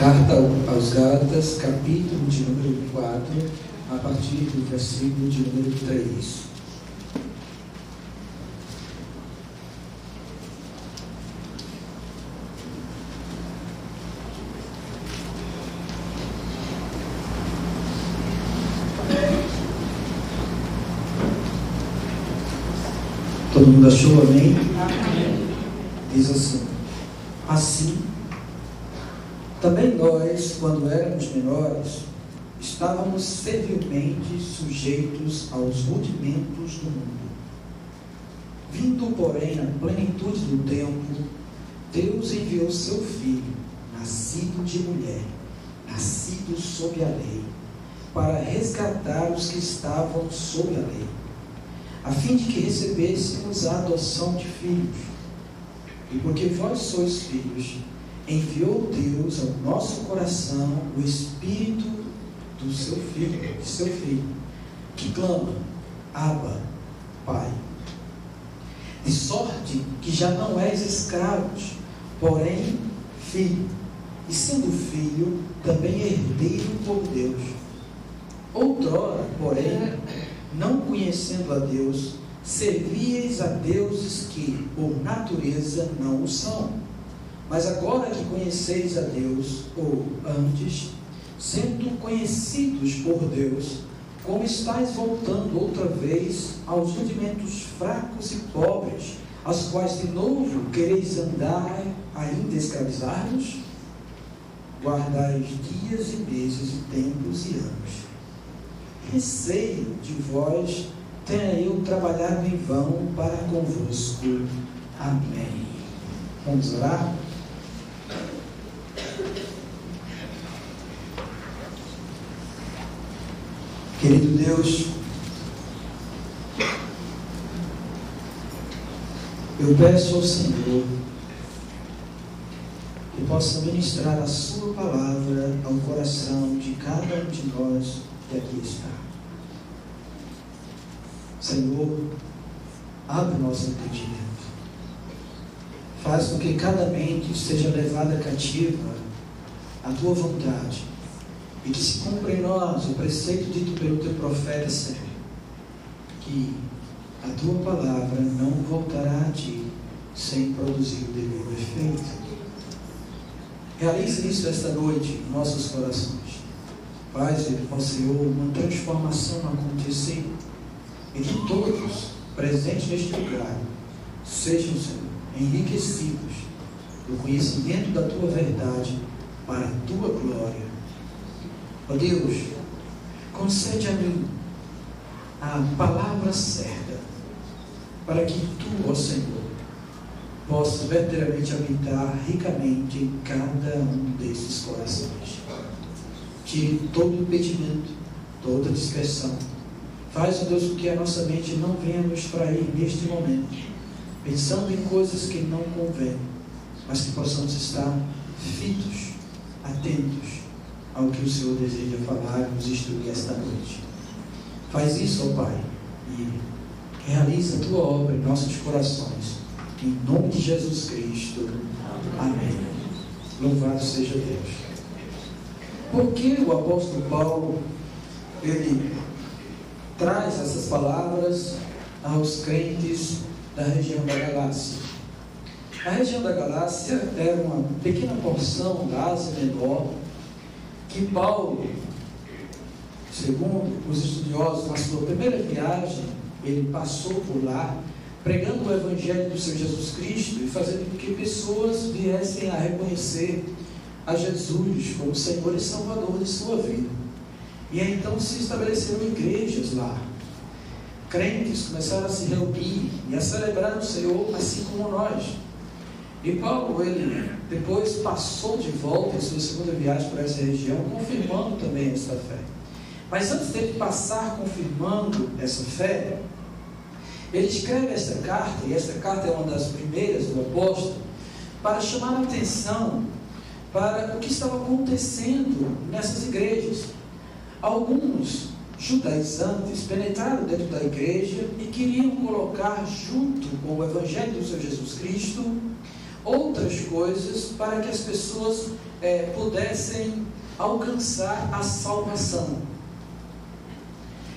Carta aos Gálatas, capítulo de número 4, a partir do versículo de número 3. Todo mundo achou, amém? Amém. Diz assim, também nós, quando éramos menores, estávamos servilmente sujeitos aos rudimentos do mundo. Vindo, porém, à plenitude do tempo, Deus enviou seu Filho, nascido de mulher, nascido sob a lei, para resgatar os que estavam sob a lei, a fim de que recebêssemos a adoção de filhos. E porque vós sois filhos, enviou Deus ao nosso coração o Espírito do seu Filho, que clama, Abba, Pai. De sorte que já não és escravos, porém filho, e sendo filho, também herdeiro por Deus. Outrora, porém, não conhecendo a Deus, servíeis a deuses que, por natureza, não o são. Mas agora que conheceis a Deus, ou antes, sendo conhecidos por Deus, como estáis voltando outra vez aos rudimentos fracos e pobres, aos quais de novo quereis andar, ainda escravizados? Guardai dias e meses e tempos e anos. Receio de vós tenha eu trabalhado em vão para convosco. Amém. Vamos orar? Querido Deus, eu peço ao Senhor que possa ministrar a sua palavra ao coração de cada um de nós que aqui está. Senhor, abre o nosso entendimento. Faz com que cada mente seja levada cativa à tua vontade e que se cumpra em nós o preceito dito pelo teu profeta sempre, que a tua palavra não voltará a ti sem produzir o devido efeito. Realize isso esta noite em nossos corações. Faz, ó Senhor, uma transformação acontecer e que todos presentes neste lugar sejam, Senhor, enriquecidos do conhecimento da tua verdade para a tua glória. Ó Deus, concede a mim a palavra certa, para que tu, ó Senhor, possas verdadeiramente habitar ricamente em cada um desses corações. Tire todo impedimento, toda dispersão. Faz, ó Deus, com que a nossa mente não venha nos trair neste momento, pensando em coisas que não convêm, mas que possamos estar fitos, atentos ao que o Senhor deseja falar e nos instruir esta noite. Faz isso, ó Pai, e realiza a tua obra em nossos corações, em nome de Jesus Cristo. Amém. Louvado seja Deus. Por que o apóstolo Paulo, ele traz essas palavras aos crentes da região da Galácia? A região da Galácia era uma pequena porção da Ásia Menor, que Paulo, segundo os estudiosos, na sua primeira viagem, ele passou por lá, pregando o Evangelho do Senhor Jesus Cristo e fazendo com que pessoas viessem a reconhecer a Jesus como Senhor e Salvador de sua vida. E aí, então, se estabeleceram igrejas lá. Crentes começaram a se reunir e a celebrar o Senhor, assim como nós. E Paulo, ele depois passou de volta em sua segunda viagem por essa região, confirmando também essa fé. Mas antes dele passar confirmando essa fé, ele escreve esta carta, e esta carta é uma das primeiras do apóstolo, para chamar a atenção para o que estava acontecendo nessas igrejas. Alguns judaizantes penetraram dentro da igreja e queriam colocar junto com o Evangelho do Senhor Jesus Cristo outras coisas para que as pessoas pudessem alcançar a salvação.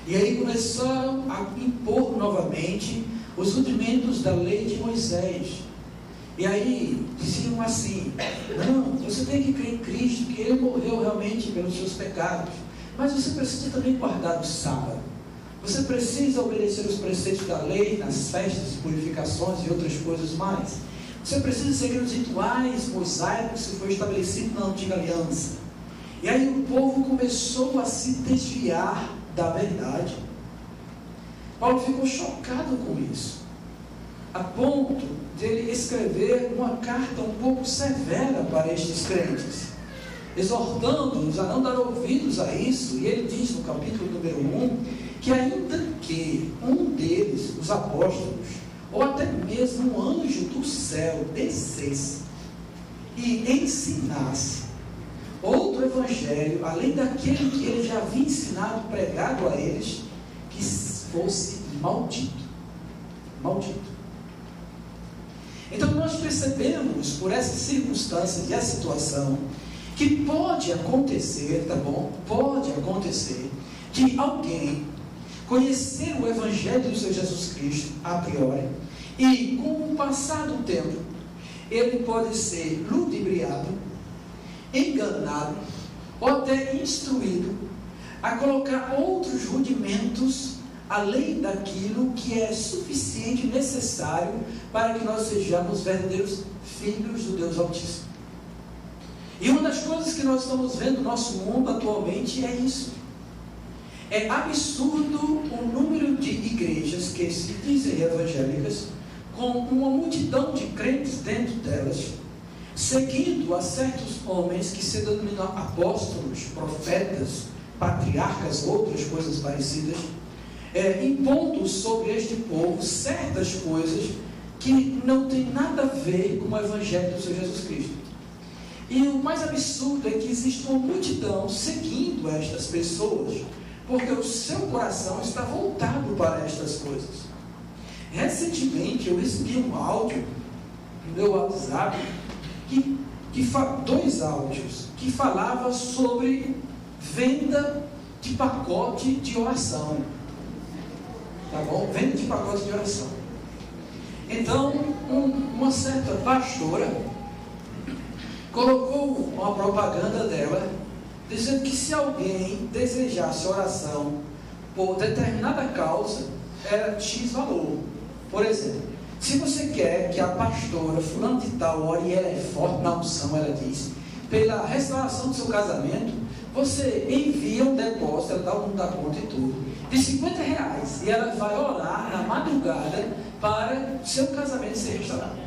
E aí começaram a impor novamente os rudimentos da lei de Moisés. E aí diziam assim: não, você tem que crer em Cristo, que Ele morreu realmente pelos seus pecados, mas você precisa também guardar o sábado. Você precisa obedecer os preceitos da lei nas festas, purificações e outras coisas mais. Você precisa seguir os rituais mosaicos que foi estabelecido na antiga aliança. E aí o povo começou a se desviar da verdade. Paulo ficou chocado com isso, a ponto de ele escrever uma carta um pouco severa para estes crentes, exortando-os a não dar ouvidos a isso. E ele diz no capítulo número 1, que ainda que um deles, os apóstolos, ou até mesmo um anjo do céu, descesse e ensinasse outro evangelho, além daquele que ele já havia ensinado, pregado a eles, que fosse maldito. Maldito. Então nós percebemos, por essa circunstância e a situação, que pode acontecer, tá bom? Pode acontecer de alguém conhecer o Evangelho do Senhor Jesus Cristo a priori, e com o passar do tempo, ele pode ser ludibriado, enganado, ou até instruído a colocar outros rudimentos além daquilo que é suficiente e necessário para que nós sejamos verdadeiros filhos do Deus Altíssimo. E uma das coisas que nós estamos vendo no nosso mundo atualmente é isso. É absurdo o número de igrejas que se dizem evangélicas, com uma multidão de crentes dentro delas, seguindo a certos homens que se denominam apóstolos, profetas, patriarcas, outras coisas parecidas, impondo sobre este povo certas coisas que não tem nada a ver com o Evangelho do Senhor Jesus Cristo. E o mais absurdo é que existe uma multidão seguindo estas pessoas, porque o seu coração está voltado para estas coisas. Recentemente eu recebi um áudio no meu WhatsApp, dois áudios, que falava sobre venda de pacote de oração. Tá bom? Venda de pacote de oração. Então, uma certa pastora colocou uma propaganda dela, dizendo que se alguém desejasse oração por determinada causa, era X valor. Por exemplo, se você quer que a pastora fulano de tal ore, e ela é forte na unção, ela diz, pela restauração do seu casamento, você envia um depósito, ela dá o número da conta e tudo, de R$50, e ela vai orar na madrugada para o seu casamento ser restaurado.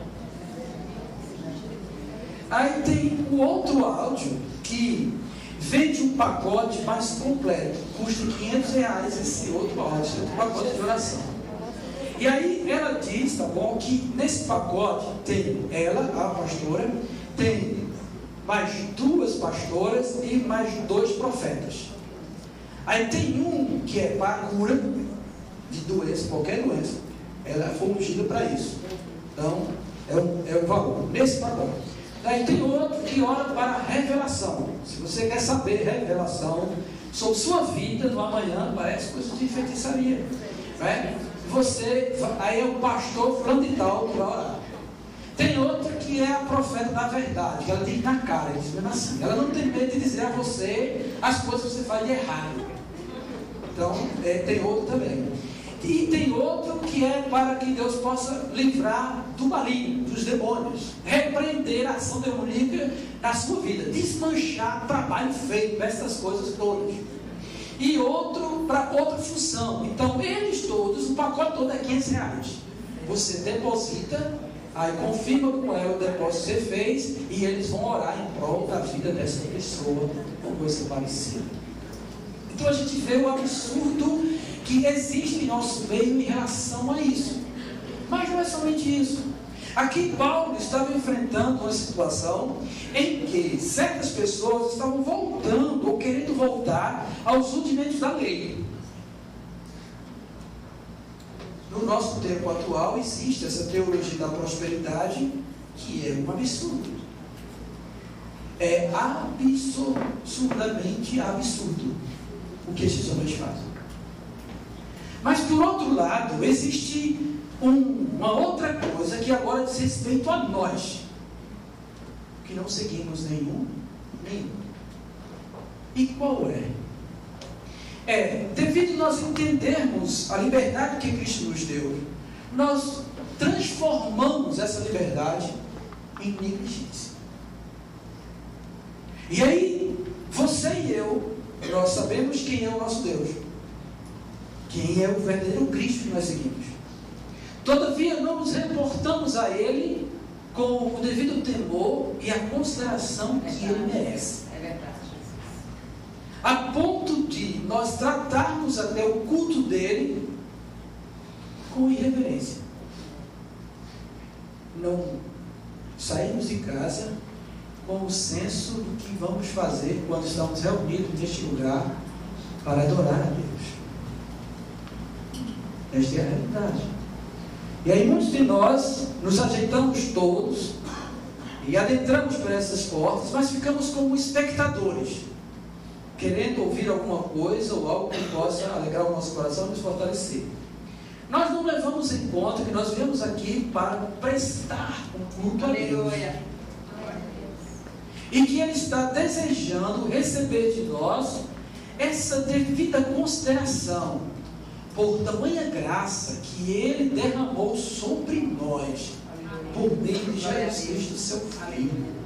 Aí tem o outro áudio que vende um pacote mais completo, custa R$500 esse outro áudio, esse outro pacote de oração. E aí ela diz, tá bom, que nesse pacote tem ela, a pastora, tem mais 2 pastoras e mais 2 profetas. Aí tem um que é para cura de doença, qualquer doença. Ela foi ungida para isso. Então, é o valor, nesse pacote. Aí tem outro que ora para revelação. Se você quer saber revelação sobre sua vida no amanhã, parece coisa de feitiçaria, né? Aí é o pastor fulano de tal que vai orar. Tem outra que é a profeta da verdade, que ela diz na cara, diz mesmo assim. Ela não tem medo de dizer a você as coisas que você faz de errado. Então, tem outro também. E tem outro que é para que Deus possa livrar do maligno, dos demônios, repreender a ação demoníaca na sua vida, desmanchar trabalho feito, essas coisas todas. E outro para outra função. Então, eles todos, o pacote todo é R$500. Você deposita, aí confirma com ela o depósito que você fez, e eles vão orar em prol da vida dessa pessoa, ou coisa parecida. Então a gente vê o absurdo que existe em nosso meio em relação a isso. Mas não é somente isso. Aqui Paulo estava enfrentando uma situação em que certas pessoas estavam voltando ou querendo voltar aos rudimentos da lei. No nosso tempo atual existe essa teologia da prosperidade, que é um absurdo. É absurdamente absurdo o que esses homens fazem. Mas, por outro lado, existe uma outra coisa que agora diz respeito a nós, que não seguimos nenhum. E qual é? Devido nós entendermos a liberdade que Cristo nos deu, nós transformamos essa liberdade em negligência. E aí, você e eu, nós sabemos quem é o nosso Deus, quem é o verdadeiro Cristo que nós seguimos. Todavia, não nos reportamos a Ele com o devido temor e a consideração que Ele merece. É verdade. A ponto de nós tratarmos até o culto dele com irreverência. Não saímos de casa com o senso do que vamos fazer quando estamos reunidos neste lugar para adorar a Deus. Esta é a realidade. E aí muitos de nós nos ajeitamos todos e adentramos por essas portas, mas ficamos como espectadores, querendo ouvir alguma coisa ou algo que possa alegrar o nosso coração e nos fortalecer. Nós não levamos em conta que nós viemos aqui para prestar um culto a Deus. E que Ele está desejando receber de nós essa devida consideração, por tamanha graça que Ele derramou sobre nós, por meio de Jesus Cristo, seu Filho.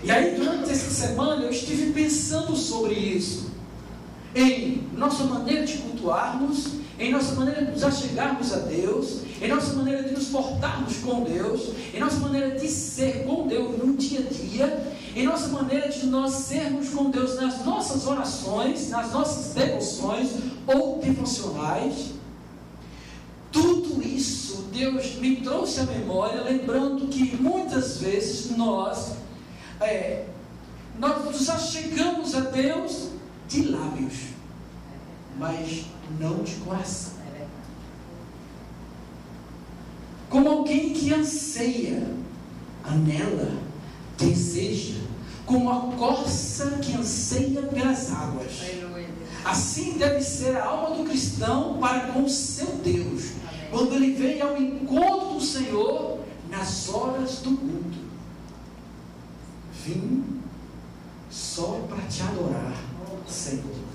E aí, durante essa semana, eu estive pensando sobre isso, em nossa maneira de cultuarmos, em nossa maneira de nos achegarmos a Deus, em nossa maneira de nos portarmos com Deus, em nossa maneira de ser com Deus no dia a dia, em nossa maneira de nós sermos com Deus nas nossas orações, nas nossas devoções ou devocionais. Tudo isso Deus me trouxe à memória, lembrando que muitas vezes nós nos achegamos a Deus de lábios, mas não de coração. Como alguém que anseia, anela, deseja, como a corça que anseia pelas águas. Assim deve ser a alma do cristão para com o seu Deus, quando ele vem ao encontro do Senhor nas horas do culto. Vim só para te adorar, Senhor.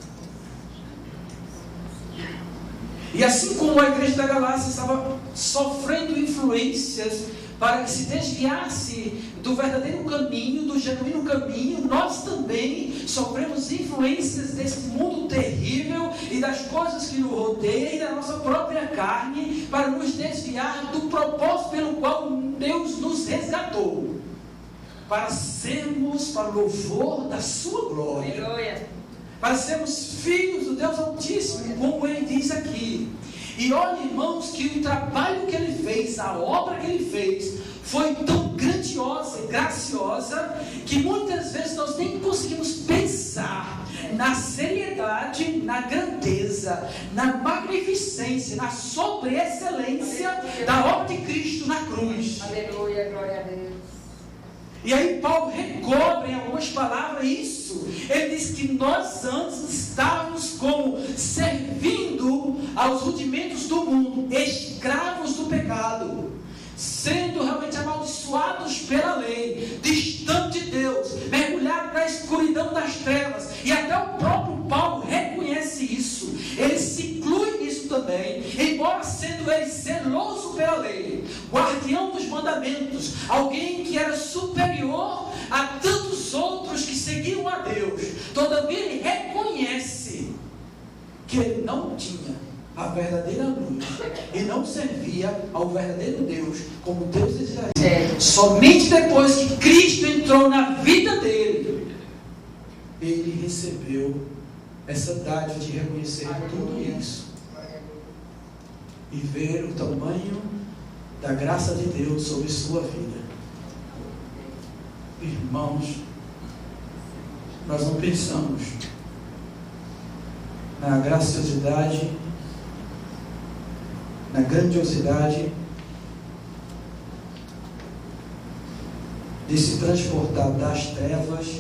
E assim como a igreja da Galácia estava sofrendo influências para que se desviasse do verdadeiro caminho, do genuíno caminho, nós também sofremos influências desse mundo terrível e das coisas que nos rodeiam e da nossa própria carne, para nos desviar do propósito pelo qual Deus nos resgatou, para sermos para o louvor da sua glória. Aleluia. Para sermos filhos do Deus Altíssimo, como Ele diz aqui. E olha, irmãos, que o trabalho que Ele fez, a obra que Ele fez, foi tão grandiosa e graciosa, que muitas vezes nós nem conseguimos pensar na seriedade, na grandeza, na magnificência, na sobreexcelência da obra de Cristo na cruz. Aleluia, glória a Deus. E aí Paulo recobre em algumas palavras isso. Ele diz que nós antes estávamos como servindo aos rudimentos do mundo, escravos do pecado, sendo realmente amaldiçoados pela lei, distante de Deus, mergulhados na escuridão das trevas. E até o próprio Paulo reconhece isso. Ele se inclui nisso também, embora sendo ele zeloso pela lei, guardião dos mandamentos, alguém que era superior a tantos outros que seguiam a Deus. Todavia ele reconhece que ele não tinha a verdadeira luz e não servia ao verdadeiro Deus como Deus desejaria. Somente depois que Cristo entrou na vida dele, ele recebeu essa dádiva de reconhecer tudo isso e ver o tamanho da graça de Deus sobre sua vida. Irmãos, nós não pensamos na graciosidade, na grandiosidade de se transportar das trevas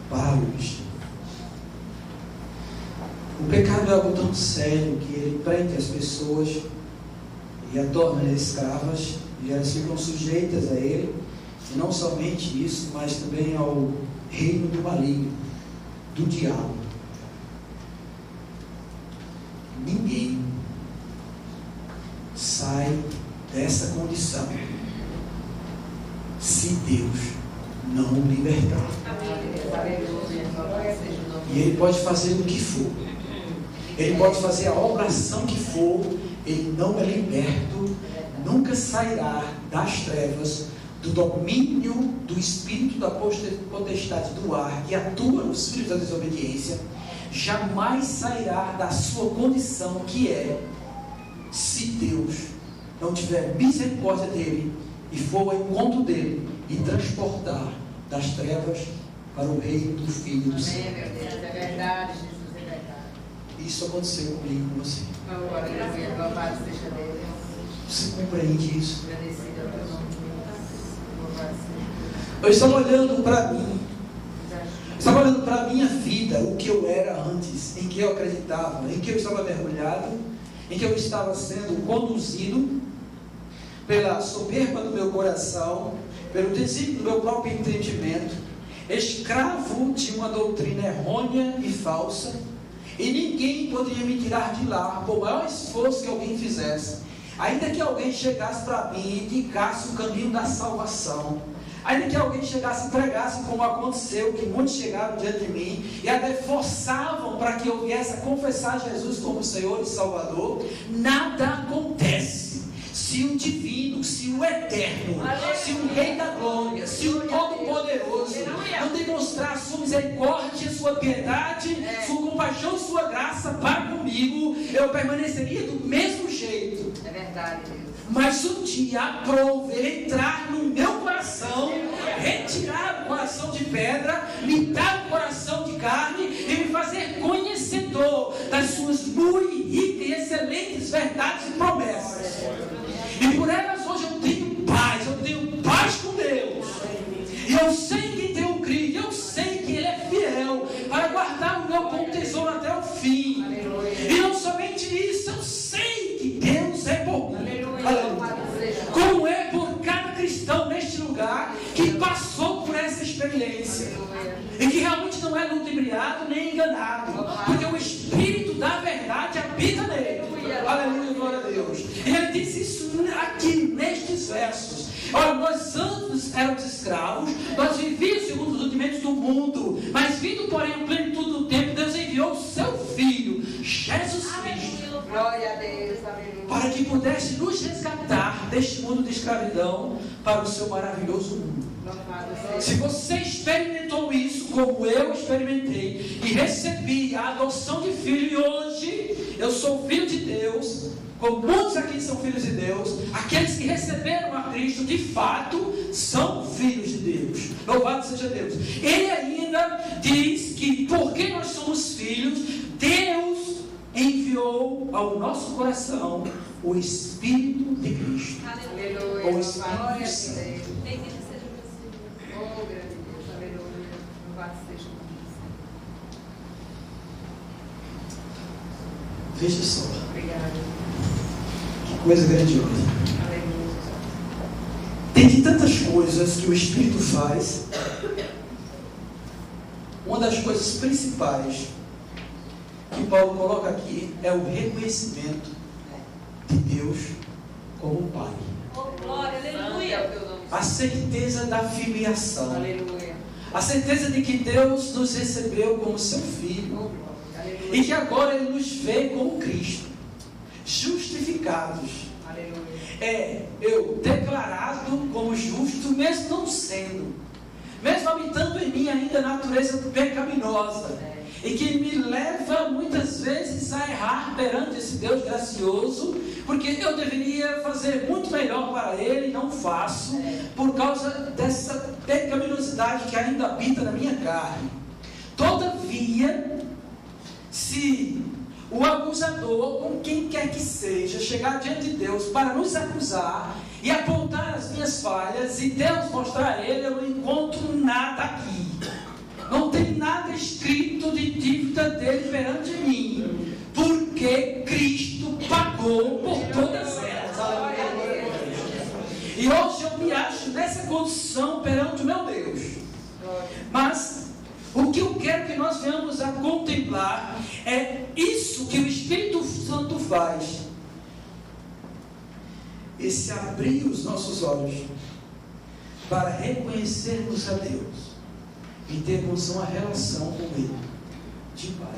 para a luz. O pecado é algo tão sério que ele prende as pessoas e a torna escravas, e elas ficam sujeitas a ele, e não somente isso, mas também ao reino do maligno, do diabo. Ninguém sai dessa condição se Deus não o libertar. E ele pode fazer o que for, ele pode fazer a oração que for, ele não é liberto, nunca sairá das trevas, do domínio do espírito da potestade do ar que atua nos filhos da desobediência. Jamais sairá da sua condição, que é, se Deus não tiver misericórdia dele e for ao encontro dele e transportar das trevas para o reino do Filho do Senhor. Meu Deus, é verdade, Jesus, é verdade. Isso aconteceu comigo e com você. Aleluia, louvado seja Deus. Você compreende isso? Agradecido ao teu nome, louvado seja. Eu estava olhando para mim, estava olhando para a minha vida, o que eu era antes, em que eu acreditava, em que eu estava mergulhado, em que eu estava sendo conduzido pela soberba do meu coração, pelo desígnio do meu próprio entendimento, escravo de uma doutrina errônea e falsa, e ninguém poderia me tirar de lá, por maior esforço que alguém fizesse, ainda que alguém chegasse para mim e indicasse o caminho da salvação, ainda que alguém chegasse e pregasse, como aconteceu, que muitos chegaram diante de mim e até forçavam para que eu viesse a confessar Jesus como Senhor e Salvador, nada acontece se o divino, se o eterno, se o Rei da Glória, se o Todo-Poderoso não demonstrar sua misericórdia, sua piedade, sua compaixão, sua graça para comigo, eu permaneceria do mesmo jeito. É verdade, Deus. Mas um dia aprove ele entrar no meu coração, retirar o coração de pedra, me dar o coração de carne e me fazer conhecedor das suas muito ricas e excelentes verdades e promessas. E por elas hoje eu tenho paz com Deus. E eu sei que tenho crido, eu sei que Ele é fiel para guardar o meu bom tesouro até o fim. E não somente isso, eu sei que Deus é por mim. Como é por cada cristão neste lugar que passou por essa experiência e que realmente não é ludibriado nem enganado, porque o Espírito da verdade habita nele. Aleluia, glória a Deus. E ele disse isso aqui nestes versos. Olha, nós antes éramos escravos, nós vivíamos segundo os rudimentos do mundo, mas vindo porém a plenitude do tempo, Deus enviou o seu Filho, Jesus Cristo, Glória a Deus, aleluia, para que pudesse nos resgatar deste mundo de escravidão para o seu maravilhoso mundo. louvado seja. Se você experimentou isso como eu experimentei e recebi a adoção de filho, e hoje eu sou filho de Deus, como muitos aqui são filhos de Deus, aqueles que receberam a Cristo de fato são filhos de Deus. Louvado seja Deus. Ele ainda diz que porque nós somos filhos, Deus enviou ao nosso coração o Espírito de Cristo. Aleluia, O Espírito glória a Santo. Deus. Oh, grande Deus, aleluia, louvado seja o nome do Senhor. Veja só, Obrigada, que coisa grandiosa. aleluia. Tem tantas coisas que o Espírito faz. Uma das coisas principais que Paulo coloca aqui é o reconhecimento de Deus como Pai. Oh, glória, aleluia. É o teu nome. A certeza da filiação. Aleluia. A certeza de que Deus nos recebeu como seu Filho. Oh, glória. Aleluia. E que agora Ele nos vê como Cristo. Justificados. Aleluia. Eu declarado como justo, mesmo não sendo. Mesmo habitando em mim ainda a natureza pecaminosa. E que me leva muitas vezes a errar perante esse Deus gracioso, porque eu deveria fazer muito melhor para Ele e não faço, por causa dessa pecaminosidade que ainda habita na minha carne. Todavia, se o acusador, com quem quer que seja, chegar diante de Deus para nos acusar, e apontar as minhas falhas, e Deus mostrar a ele, eu não encontro nada aqui. Não tem nada escrito de dívida dele perante mim, porque Cristo pagou por todas elas. E hoje eu me acho nessa condição perante o meu Deus. Mas o que eu quero que nós venhamos a contemplar é isso que o Espírito Santo faz. Esse abrir os nossos olhos para reconhecermos a Deus e termos uma relação com Ele, de pai.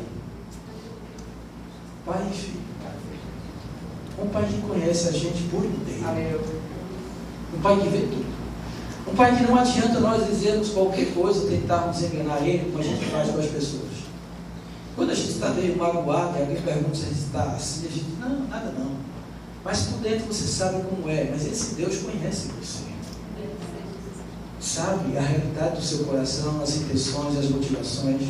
Pai e filho. Um pai que conhece a gente por inteiro. Um pai que vê tudo. Um pai que não adianta nós dizermos qualquer coisa, tentarmos enganar ele, como a gente faz com as pessoas. Quando a gente está meio magoado e alguém pergunta se a gente está assim, a gente diz, não, nada não. Mas por dentro você sabe como é. Mas esse Deus conhece você. Sabe a realidade do seu coração, as intenções, as motivações.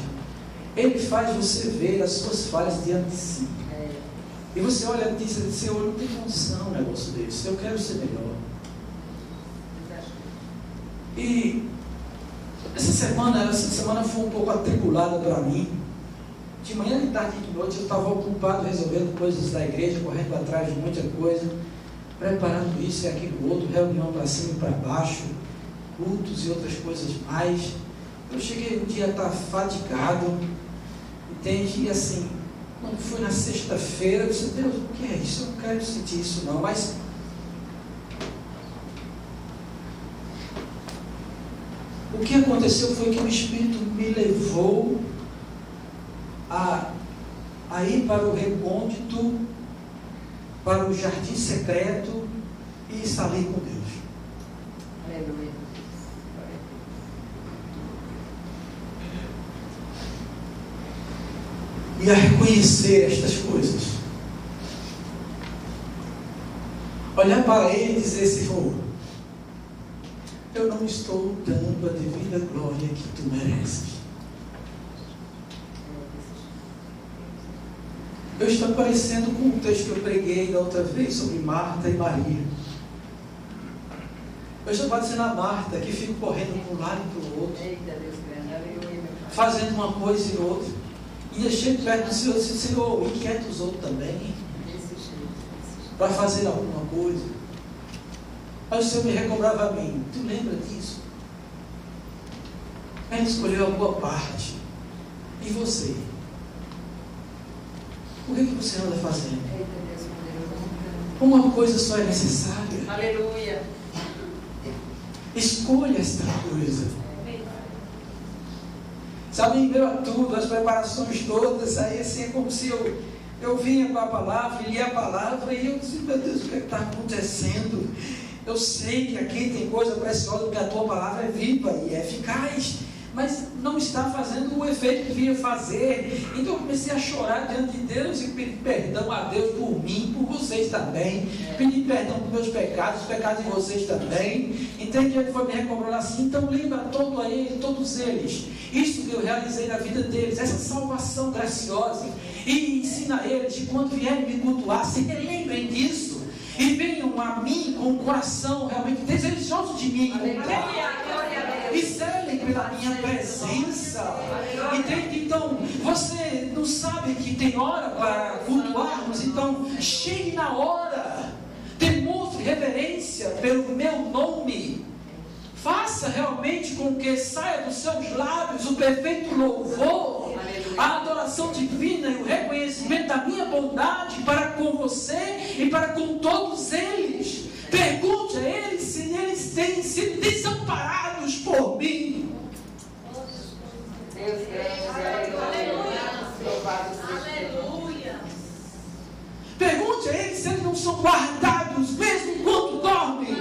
Ele faz você ver as suas falhas diante de si. E você olha e diz, Senhor, eu não tenho condição um negócio desse. Eu quero ser melhor. E essa semana foi um pouco atribulada para mim. De manhã, de tarde e de noite eu estava ocupado resolvendo coisas da igreja, correndo atrás de muita coisa, preparando isso e aquilo outro, reunião para cima e para baixo, cultos e outras coisas mais. Eu cheguei um dia a estar fadigado, entende? E assim, quando fui na sexta-feira, eu disse, Deus, o que é isso? Eu não quero sentir isso não, mas o que aconteceu foi que o Espírito me levou a ir para o recôndito, para o jardim secreto e estar ali com Deus. Aleluia. E a reconhecer estas coisas. Olhar para Ele e dizer, Senhor, eu não estou dando a devida glória que Tu mereces. Eu estou parecendo com o texto que eu preguei da outra vez sobre Marta e Maria. Eu estou parecendo a Marta que fica correndo para um lado e para o outro. Eita, Deus grande, aleluia, meu Pai. Fazendo uma coisa e outra. E eu chego perto do Senhor e disse, Senhor, inquieta os outros também. Para fazer alguma coisa. Aí o Senhor me recobrava a mim. Tu lembra disso? Ele escolheu alguma parte. E você? O que você anda fazendo? Uma coisa só é necessária. Aleluia. Escolha esta coisa. Sabe, em meio a tudo, as preparações todas, aí assim é como se eu vinha com a palavra, lia a palavra e eu disse, meu Deus, o que está acontecendo? Eu sei que aqui tem coisa preciosa, porque a tua palavra é viva e é eficaz, mas não está fazendo o efeito que vinha fazer. Então eu comecei a chorar diante de Deus e pedir perdão a Deus por mim, por vocês também. Pedir perdão por meus pecados, os pecados de vocês também. Entende? Ele foi me recobrando assim. Então lembra todo a ele, todos eles, isso que eu realizei na vida deles, essa salvação graciosa. E ensina a eles que quando vierem me cultuar, se lembrem disso. E venham a mim com o coração realmente desejoso de mim. E zelem pela minha presença. Entende? Então, você não sabe que tem hora para cultuarmos, então chegue na hora. Demonstre reverência pelo meu nome. Faça realmente com que saia dos seus lábios o perfeito louvor, a adoração divina e o reconhecimento da minha bondade para com você e para com todos eles. Pergunte a eles se eles têm sido desamparados por mim. Deus grande, aleluia. Aleluia. Pergunte a eles se eles não são guardados mesmo enquanto dormem.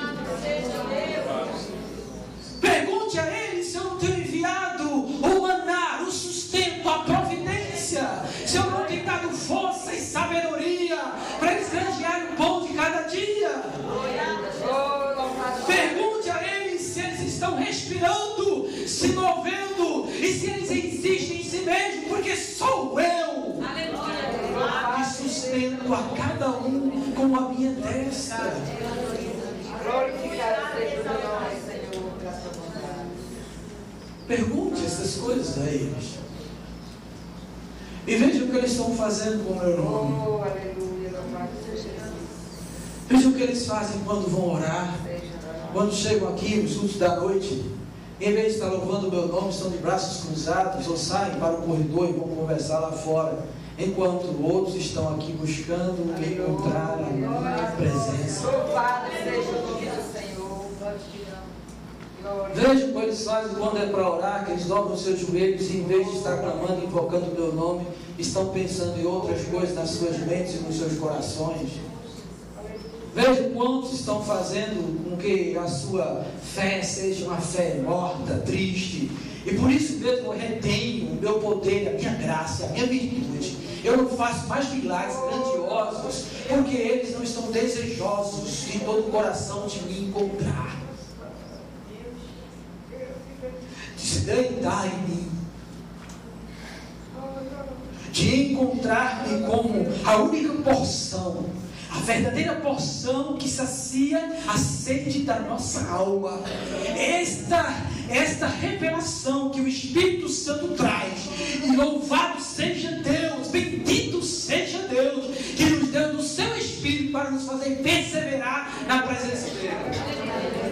Pergunte a eles se eu não tenho enviado o maná, o sustento, a providência, se eu não tenho dado força e sabedoria para eles granjearem o pão de cada dia. Pergunte a eles se eles estão respirando, se movendo e se eles existem em si mesmos, porque sou eu que sustento a cada um com a minha destra. essas coisas a eles. E veja o que eles estão fazendo com o meu nome. Oh, aleluia, louvado seja Jesus. Veja o que eles fazem quando vão orar. Quando chegam aqui nos cultos da noite, em vez de estar louvando o meu nome, estão de braços cruzados ou saem para o corredor e vão conversar lá fora, enquanto outros estão aqui buscando encontrar a minha presença. Louvado seja o nome do Senhor. Veja o que eles fazem quando é para orar, que eles dobram os seus joelhos e em vez de estar clamando, invocando o meu nome, estão pensando em outras coisas nas suas mentes e nos seus corações. Veja quantos estão fazendo com que a sua fé seja uma fé morta, triste. E por isso mesmo eu retenho o meu poder, a minha graça, a minha virtude. Eu não faço mais milagres grandiosos, porque eles não estão desejosos de todo o coração de me encontrar, de se deleitar em mim, de encontrar-me como a única porção, a verdadeira porção que sacia a sede da nossa alma. Esta revelação que o Espírito Santo traz, e louvado seja Deus, bendito seja Deus, que nos deu do seu Espírito para nos fazer perseverar na presença dele.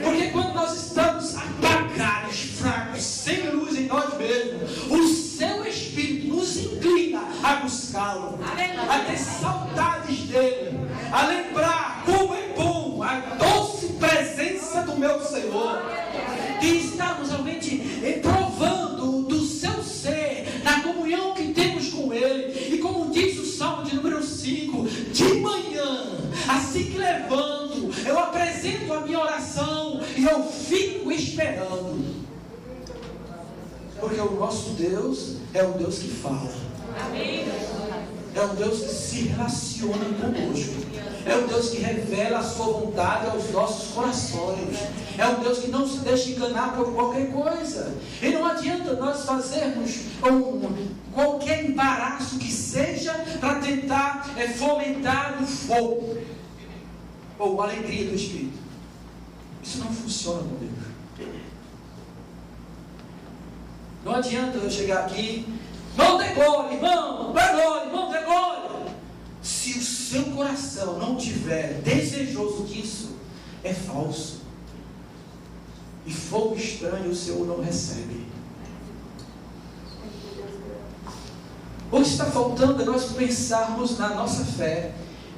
Porque quando nós estamos apagados, fracos, sem luz em nós mesmos, o seu Espírito nos inclina a buscá-lo, a ter saudades dele, a lembrar como é bom a doce presença do meu Senhor, e estamos realmente provando do seu ser, na comunhão que temos com ele. E como diz o Salmo de número 5, de manhã, assim que levanto, eu apresento a minha oração e eu fico esperando, porque o nosso Deus é um Deus que fala. Amém. É um Deus que se relaciona conosco. É um Deus que revela a sua vontade aos nossos corações. É um Deus que não se deixa enganar por qualquer coisa. E não adianta nós fazermos qualquer embaraço que seja para tentar fomentar o fogo ou a alegria do Espírito. Isso não funciona com Deus. Não adianta eu chegar aqui, não deglore, irmão, irmão, deglore. Se o seu coração não tiver desejoso disso, é falso. E fogo estranho o Senhor não recebe. O que está faltando é nós pensarmos na nossa fé,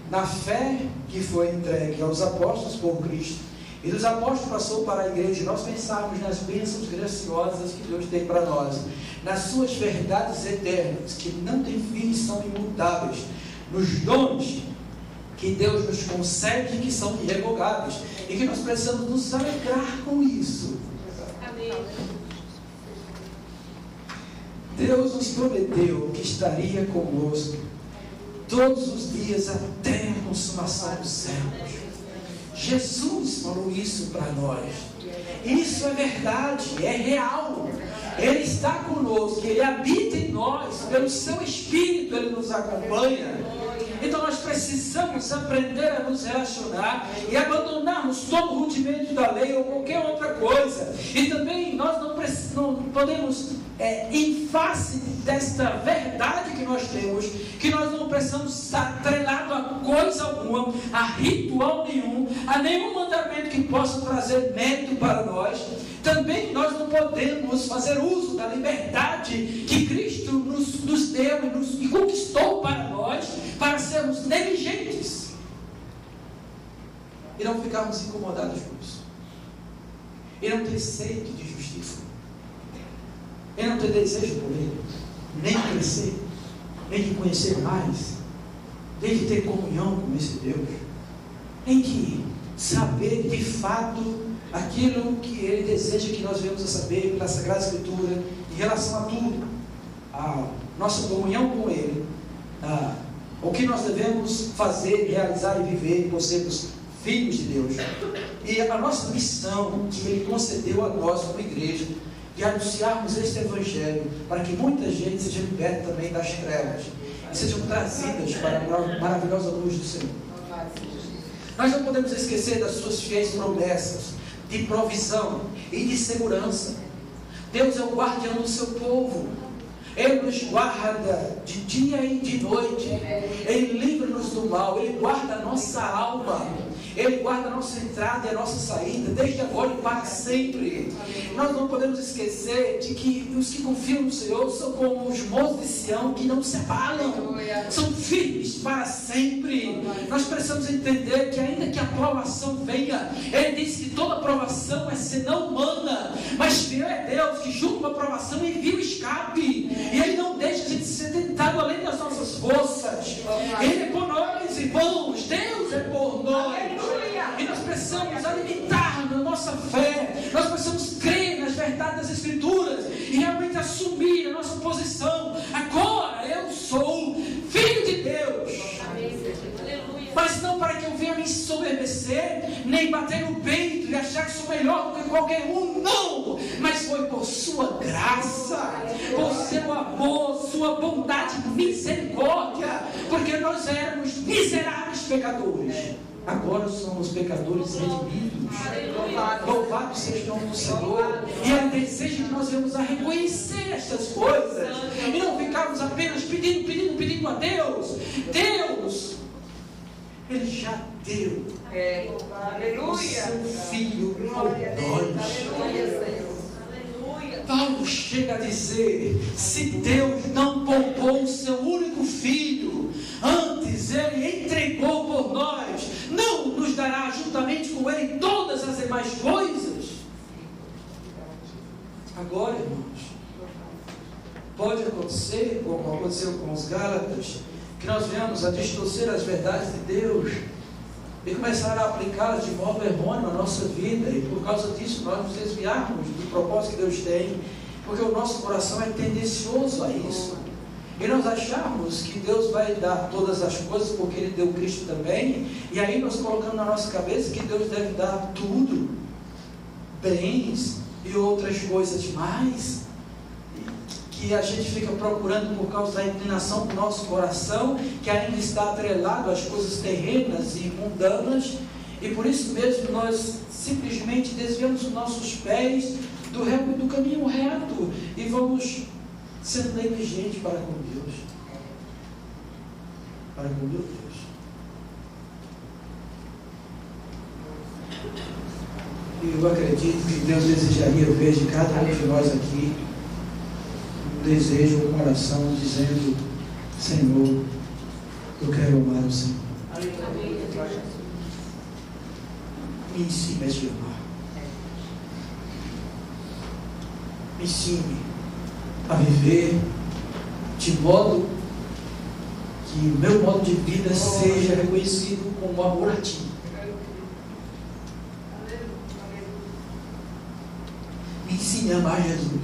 na fé que foi entregue aos apóstolos por Cristo, e dos apóstolos passou para a igreja. Nós pensarmos nas bênçãos graciosas que Deus tem para nós, nas suas verdades eternas, que não têm fim e são imutáveis, nos dons que Deus nos concede, que são irrevogáveis, e que nós precisamos nos alegrar com isso. Amém. Deus nos prometeu que estaria conosco todos os dias até a consumação dos séculos. Jesus falou isso para nós. Isso é verdade, é real. Ele está conosco, Ele habita em nós, pelo seu Espírito Ele nos acompanha. Então nós precisamos aprender a nos relacionar e abandonarmos todo o rudimento da lei ou qualquer outra coisa. E também nós não podemos, em face desta verdade que nós temos, que nós não precisamos estar atrelados a coisa alguma, a ritual nenhum, a nenhum mandamento que possa trazer mérito para nós. Também nós não podemos fazer uso da liberdade que Cristo nos deu e conquistou para nós, para sermos negligentes e não ficarmos incomodados com isso, e não ter sede de justiça, e não ter desejo por Ele, nem de crescer, nem de conhecer mais, nem de ter comunhão com esse Deus, nem de saber de fato aquilo que Ele deseja que nós venhamos a saber pela Sagrada Escritura em relação a tudo, a nossa comunhão com Ele, o que nós devemos fazer, realizar e viver por sermos filhos de Deus, e a nossa missão que Ele concedeu a nós como igreja, de anunciarmos este Evangelho, para que muita gente seja liberta também das trevas e sejam trazidas para a maravilhosa luz do Senhor. Nós não podemos esquecer das suas fiéis promessas de provisão e de segurança. Deus é o guardião do seu povo. Ele nos guarda de dia e de noite. Ele livra-nos do mal. Ele guarda a nossa alma. Ele guarda a nossa entrada e a nossa saída, desde agora e para sempre. Nós não podemos esquecer de que os que confiam no Senhor são como os montes de Sião, que não se abalam, são firmes para sempre. Nós precisamos entender que ainda que a provação venha, Ele disse que toda provação é senão humana, mas fiel é Deus, que junto com a provação envia o escape, e Ele não deixa a gente ser tentado além das nossas forças. Ele é por nós, irmãos. Deus é por nós. E nós precisamos alimentar na nossa fé. Nós precisamos crer nas verdades das Escrituras e realmente assumir a nossa posição. Agora eu sou filho de Deus. Mas não para que eu venha me ensoberbecer, nem bater no peito e achar que sou melhor do que qualquer um, não. Mas foi por sua graça, por seu amor, sua bondade e misericórdia, porque nós éramos miseráveis pecadores. Agora somos pecadores redimidos. Louvado seja o nome do Senhor. E Ele deseja que nós venhamos a reconhecer estas coisas e não ficarmos apenas pedindo a Deus. Deus, Ele já deu o seu Filho por nós. Paulo chega a dizer: se Deus não poupou o seu único Filho, antes Ele entregou por nós, não nos dará juntamente com Ele todas as demais coisas? Agora, irmãos, pode acontecer, como aconteceu com os Gálatas, que nós venhamos a distorcer as verdades de Deus e começar a aplicá-las de modo errôneo na nossa vida, e por causa disso nós nos desviarmos do propósito que Deus tem, porque o nosso coração é tendencioso a isso, e nós acharmos que Deus vai dar todas as coisas porque Ele deu Cristo também, e aí nós colocamos na nossa cabeça que Deus deve dar tudo, bens e outras coisas mais, que a gente fica procurando por causa da inclinação do nosso coração, que ainda está atrelado às coisas terrenas e mundanas, e por isso mesmo nós simplesmente desviamos os nossos pés do caminho reto e vamos sendo negligentes para com Deus. Para com meu Deus. E eu acredito que Deus desejaria ver de cada um de nós aqui desejo o coração dizendo: Senhor, eu quero amar o Senhor. Me ensine a te amar. Me ensine a viver de modo que o meu modo de vida seja reconhecido como amor a Ti. Me ensine a amar Jesus,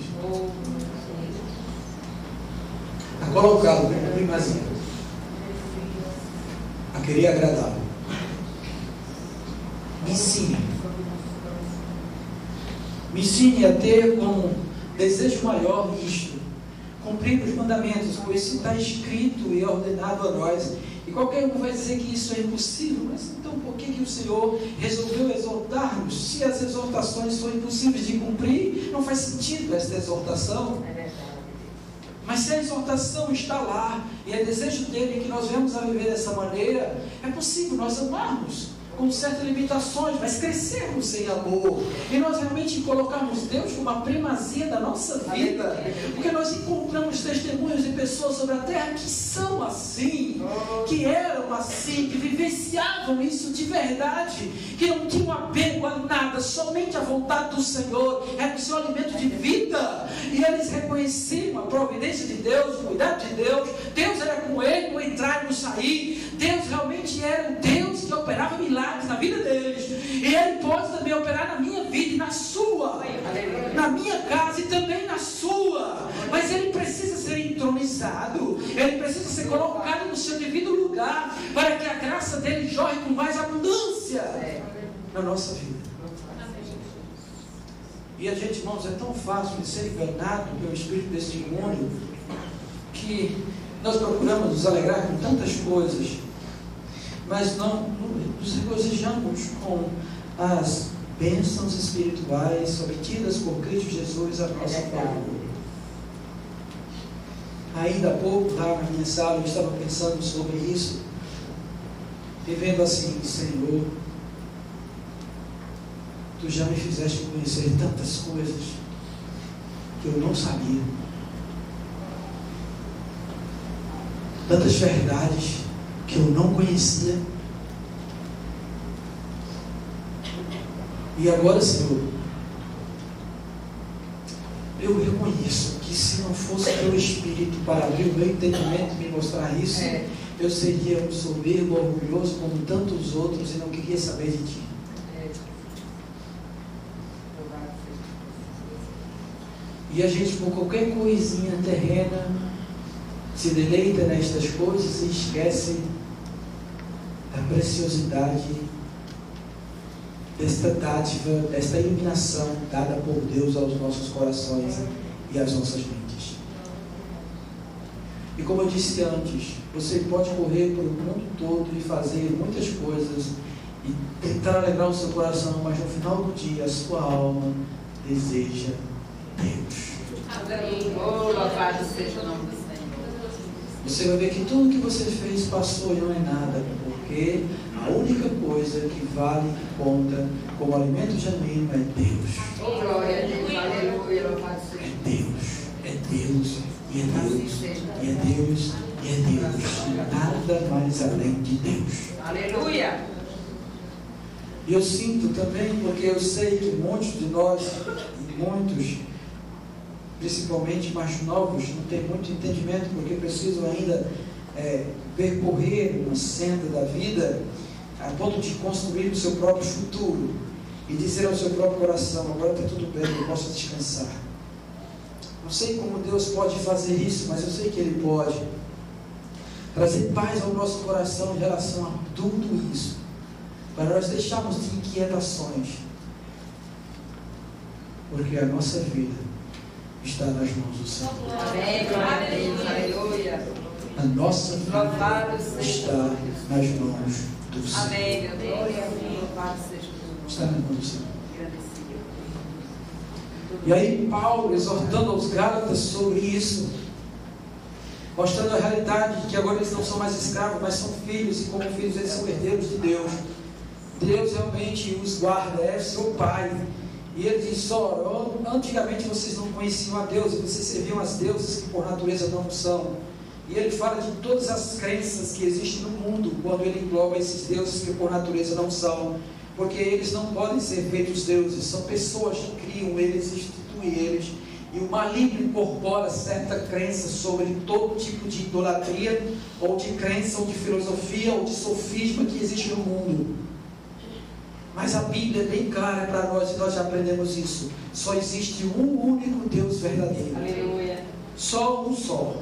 a colocá-lo como primazia, a querer agradá-lo. Me ensine a ter como desejo maior isto: cumprir os mandamentos, pois isso está escrito e ordenado a nós. E qualquer um vai dizer que isso é impossível, mas então por que o Senhor resolveu exortar-nos? Se as exortações são impossíveis de cumprir, não faz sentido esta exortação. Mas se a exortação está lá, e é desejo dele que nós venhamos a viver dessa maneira, é possível nós amarmos com certas limitações, mas crescermos em amor, e nós realmente colocarmos Deus como a primazia da nossa vida, porque nós encontramos testemunhos de pessoas sobre a terra que são assim, que eram assim, que vivenciavam isso de verdade, que não tinham apego a nada, somente a vontade do Senhor era o seu alimento de vida, e eles reconheciam a providência de Deus, o cuidado de Deus. Deus era com ele no entrar e no sair. Deus realmente era o Deus que operava milagres na vida deles, e Ele pode também operar na minha vida e na sua, na minha casa e também na sua, mas Ele precisa ser entronizado, Ele precisa ser colocado no seu devido lugar, para que a graça dele jorre com mais abundância na nossa vida. E a gente, irmãos, é tão fácil de ser enganado pelo espírito deste mundo, que nós procuramos nos alegrar com tantas coisas, mas não nos regozijamos com as bênçãos espirituais obtidas por Cristo Jesus a nosso favor. Ainda há pouco, lá na minha sala, eu estava pensando sobre isso, e vendo assim: Senhor, Tu já me fizeste conhecer tantas coisas que eu não sabia, tantas verdades que eu não conhecia. E agora, Senhor, eu reconheço que se não fosse o Teu Espírito para abrir o meu entendimento e me mostrar isso, eu seria um soberbo, orgulhoso como tantos outros e não queria saber de Ti. E a gente, por qualquer coisinha terrena, se deleita nestas coisas e esquece da preciosidade desta dádiva, desta iluminação dada por Deus aos nossos corações e às nossas mentes. E como eu disse antes, você pode correr pelo mundo todo e fazer muitas coisas e tentar alegrar o seu coração, mas no final do dia a sua alma deseja Deus. Oh, louvado seja o nome do Senhor. Você vai ver que tudo que você fez passou e não é nada, porque a única coisa que vale e conta como alimento genuíno é Deus. Oh, glória a Deus, aleluia, louvado seja. É Deus, e é Deus, e é Deus, e é Deus. Nada mais além de Deus. Aleluia. E eu sinto também, porque eu sei que muitos de nós, muitos, principalmente mais novos, não têm muito entendimento, porque precisam ainda percorrer uma senda da vida a ponto de construir o seu próprio futuro e dizer ao seu próprio coração: agora está tudo bem, eu posso descansar. Não sei como Deus pode fazer isso, mas eu sei que Ele pode trazer paz ao nosso coração em relação a tudo isso, para nós deixarmos de inquietações, porque a nossa vida está nas mãos do Senhor. Amém, glória a Deus, aleluia. A nossa vida está nas mãos do Senhor. Amém, meu Deus. Louvado seja o Senhor. Está nas mãos do Senhor. E aí Paulo, exortando aos Gálatas sobre isso, mostrando a realidade de que agora eles não são mais escravos, mas são filhos, e como filhos eles são herdeiros de Deus. Deus realmente os guarda, é seu Pai. E ele diz: antigamente vocês não conheciam a Deus, e vocês serviam as deusas que por natureza não são. E ele fala de todas as crenças que existem no mundo, quando ele engloba esses deuses que por natureza não são, porque eles não podem ser feitos deuses, são pessoas que criam eles, instituem eles, e o maligno incorpora certa crença sobre todo tipo de idolatria, ou de crença, ou de filosofia, ou de sofisma que existe no mundo. Mas a Bíblia é bem clara para nós, e nós já aprendemos isso: só existe um único Deus verdadeiro. Aleluia. Só um só,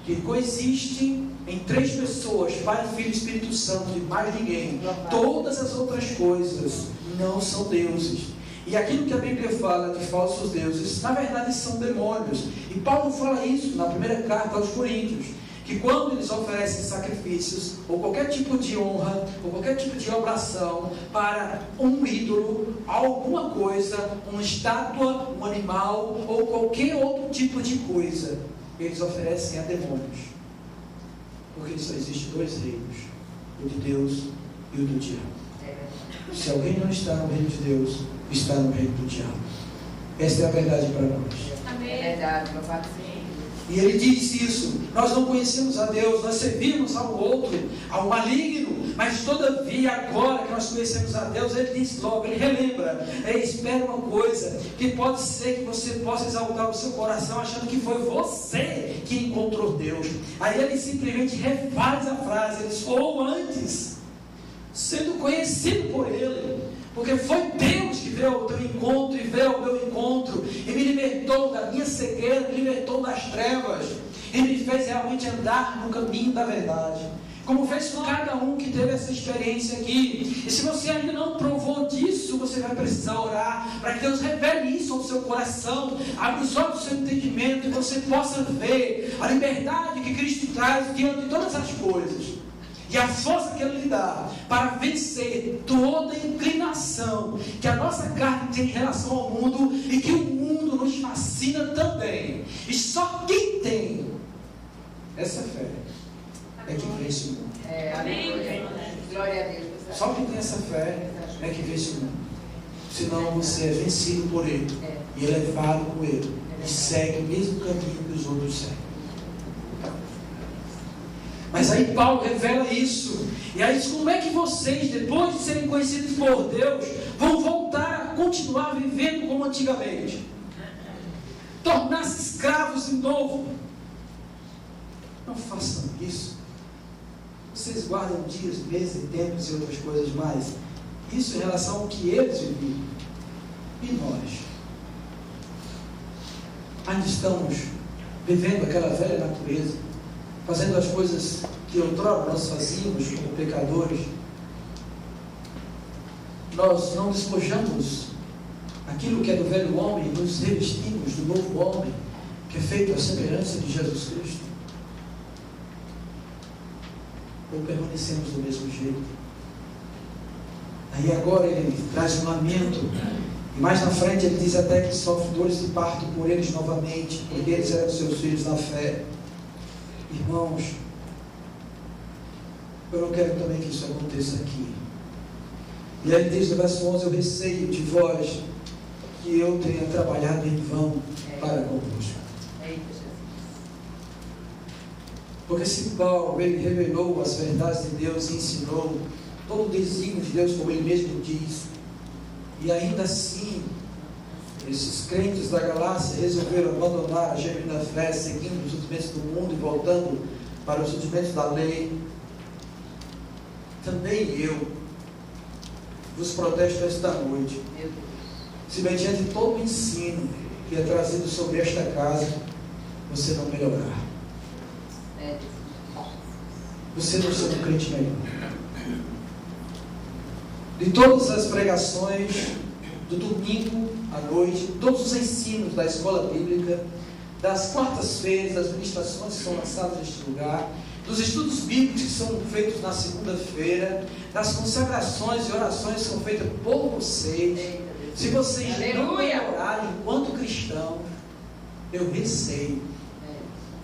que coexiste em três pessoas, Pai, Filho e Espírito Santo, e mais ninguém. Todas as outras coisas não são deuses. E aquilo que a Bíblia fala de falsos deuses, na verdade são demônios. E Paulo fala isso na primeira carta aos Coríntios, que quando eles oferecem sacrifícios, ou qualquer tipo de honra, ou qualquer tipo de oração para um ídolo, alguma coisa, uma estátua, um animal, ou qualquer outro tipo de coisa, eles oferecem a demônios. Porque só existem dois reinos: o de Deus e o do diabo. Se alguém não está no reino de Deus, está no reino do diabo. Esta é a verdade para nós. Amém. É verdade, louvado seja. E ele disse isso: nós não conhecemos a Deus, nós servimos ao outro, ao maligno, mas todavia agora que nós conhecemos a Deus, ele diz logo, ele relembra: espera uma coisa, que pode ser que você possa exaltar o seu coração achando que foi você que encontrou Deus. Aí ele simplesmente refaz a frase, ele diz: ou antes, sendo conhecido por Ele, porque foi Deus que veio ao teu encontro e veio ao meu encontro e me libertou da minha cegueira, me libertou das trevas e me fez realmente andar no caminho da verdade, como fez com cada um que teve essa experiência aqui. E se você ainda não provou disso, você vai precisar orar para que Deus revele isso ao seu coração, abra os olhos do seu entendimento e você possa ver a liberdade que Cristo traz diante de todas as coisas e a força que Ele lhe dá para vencer toda inclinação que a nossa nossa carne tem em relação ao mundo e que o mundo nos fascina também. E só quem tem essa fé é que vence o mundo. Amém. Glória a Deus. Só quem tem essa fé é que vence o mundo. Senão você é vencido por ele e é levado por ele e segue o mesmo caminho que os outros seguem. Mas aí Paulo revela isso. E aí diz: como é que vocês, depois de serem conhecidos por Deus, vão voltar a continuar vivendo como antigamente? Tornar-se escravos de novo? Não façam isso. Vocês guardam dias, meses, tempos e outras coisas mais. Isso em relação ao que eles viviam. E nós? Ainda estamos vivendo aquela velha natureza, fazendo as coisas que outrora nós fazíamos como pecadores. Nós não despojamos aquilo que é do velho homem, nos revestimos do novo homem, que é feito à semelhança de Jesus Cristo. Ou permanecemos do mesmo jeito? Aí agora ele traz um lamento, e mais na frente ele diz até que sofre dores de parto por eles novamente, porque eles eram seus filhos na fé. Irmãos, eu não quero também que isso aconteça aqui. E aí diz no verso 11: eu receio de vós que eu tenha trabalhado em vão para convosco. Porque se Paulo, ele revelou as verdades de Deus e ensinou todo o desígnio de Deus, como ele mesmo diz, e ainda assim esses crentes da Galácia resolveram abandonar a genuína fé, seguindo os rudimentos do mundo e voltando para os rudimentos da lei, também eu vos protesto esta noite, se mediante todo o ensino que é trazido sobre esta casa, você não melhorar, você não ser um crente melhor. De todas as pregações do domingo à noite, todos os ensinos da escola bíblica, das quartas-feiras, das ministrações que são lançadas neste lugar, dos estudos bíblicos que são feitos na segunda-feira, das consagrações e orações que são feitas por vocês, se vocês não melhorarem enquanto cristãos, eu receio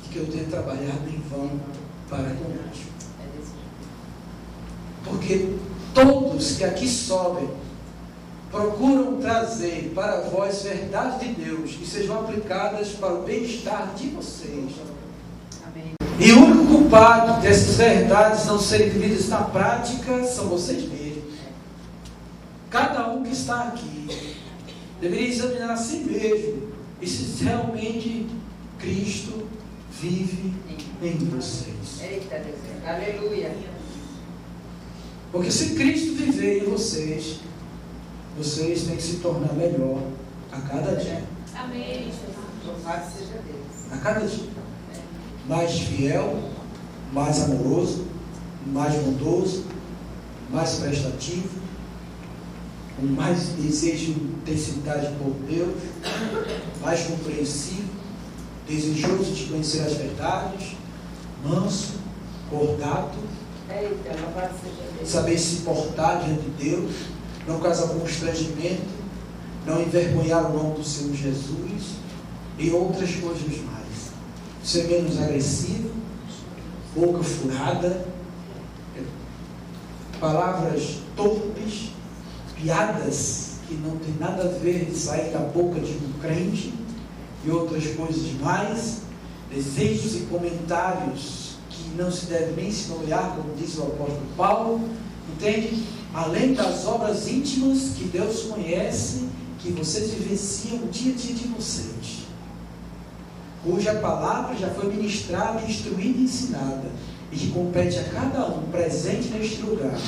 de que eu tenha trabalhado em vão para conosco. Porque todos que aqui sobem procuram trazer para vós verdades de Deus que sejam aplicadas para o bem-estar de vocês. Amém. E o único culpado dessas verdades não serem vividas na prática são vocês mesmos. Cada um que está aqui deveria examinar a si mesmo e se realmente Cristo vive em vocês. Eita Deus, aleluia. Porque se Cristo viver em vocês, vocês têm que se tornar melhor a cada dia. Amém. Louvado seja Deus. A cada dia. Mais fiel, mais amoroso, mais bondoso, mais prestativo, com mais desejo e intensidade por Deus, mais compreensivo, desejoso de conhecer as verdades, manso, cordato, saber se portar diante de Deus, não causar constrangimento, não envergonhar o nome do Senhor Jesus e outras coisas mais. Ser menos agressivo, boca furada, palavras torpes, piadas que não tem nada a ver de sair da boca de um crente e outras coisas mais, desejos e comentários que não se deve nem se nomear, como diz o apóstolo Paulo, entende? Além das obras íntimas que Deus conhece, que vocês vivenciam no dia a dia de vocês, cuja palavra já foi ministrada, instruída e ensinada, e que compete a cada um presente neste lugar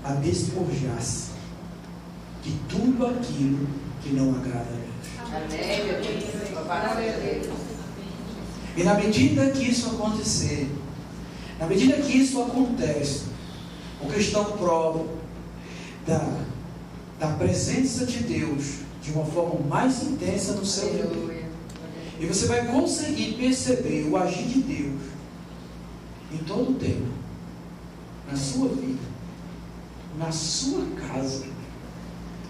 a despojar-se de tudo aquilo que não agrada a Deus. Amém, meu Deus. Louvado seja Deus. E na medida que isso acontecer, na medida que isso acontece, o cristão prova da presença de Deus de uma forma mais intensa no seu viver. E você vai conseguir perceber o agir de Deus em todo o tempo, na sua vida, na sua casa,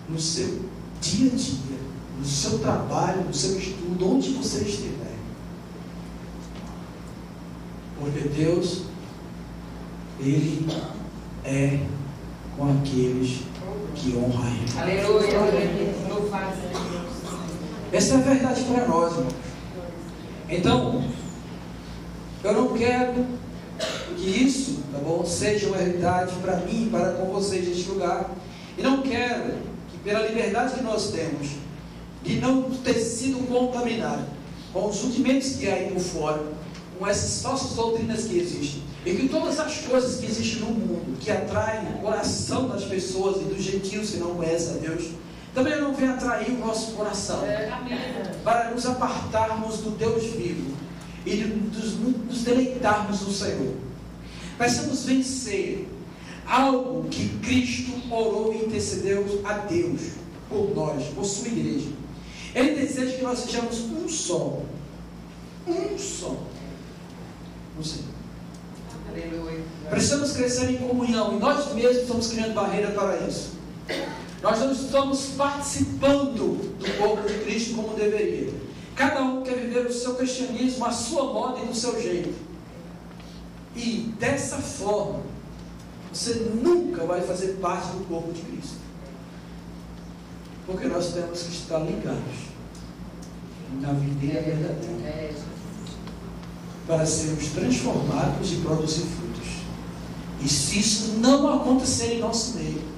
no seu dia a dia, no seu trabalho, no seu estudo, onde você estiver. Porque Deus, Ele é com aqueles que honram Ele. Aleluia. Louvado seja Deus. Essa é a verdade para nós, irmãos. Então, eu não quero que isso, tá bom, seja uma realidade para mim, para com vocês neste lugar. E não quero que, pela liberdade que nós temos, de não ter sido contaminado com os rudimentos que há aí por fora, com essas falsas doutrinas que existem, e que todas as coisas que existem no mundo, que atraem o coração das pessoas e dos gentios que não conhecem a Deus, também não vem atrair o nosso coração, para nos apartarmos do Deus vivo e nos deleitarmos no Senhor. Precisamos vencer algo que Cristo orou e intercedeu a Deus por nós, por sua igreja. Ele deseja que nós sejamos um só. Um só. No Senhor. Aleluia. Precisamos crescer em comunhão, e nós mesmos estamos criando barreira para isso. Nós não estamos participando do corpo de Cristo como deveria. Cada um quer viver o seu cristianismo à sua moda e do seu jeito. E dessa forma, você nunca vai fazer parte do corpo de Cristo. Porque nós temos que estar ligados na videira verdadeira, para sermos transformados e produzir frutos. E se isso não acontecer em nosso meio,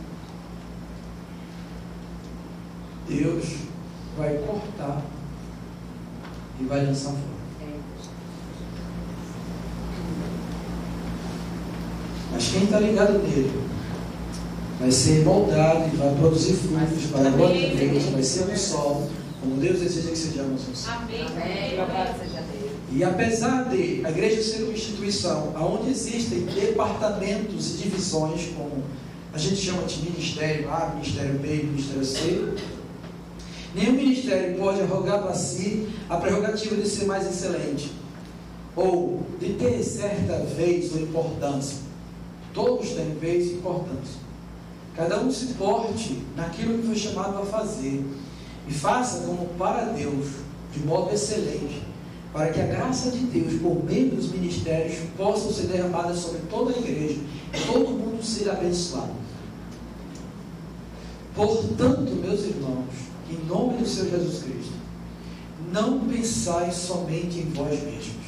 Deus vai cortar e vai lançar fora. Mas quem está ligado nele vai ser moldado e vai produzir frutos para a glória de Deus, vai ser um sol, como Deus deseja que sejamos um sol. Amém. Louvado seja Deus. E apesar de a igreja ser uma instituição onde existem departamentos e divisões, como a gente chama de ministério A, ministério B, ministério C, nenhum ministério pode arrogar para si a prerrogativa de ser mais excelente, ou de ter certa vez ou importância. Todos têm vez e importância. Cada um se porte naquilo que foi chamado a fazer, e faça como para Deus, de modo excelente, para que a graça de Deus, por meio dos ministérios, possa ser derramada sobre toda a igreja, e todo mundo seja abençoado. Portanto, meus irmãos, em nome do Senhor Jesus Cristo, não pensai somente em vós mesmos,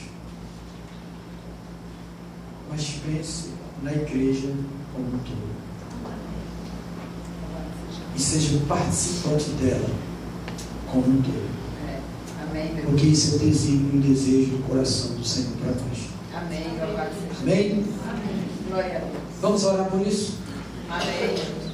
mas pense na igreja como um todo, e seja participante dela como um todo. Amém. Porque isso é o desígnio e o desejo do coração do Senhor para nós. Amém. Louvado seja Deus. Amém? Glória a Deus. Vamos orar por isso? Amém.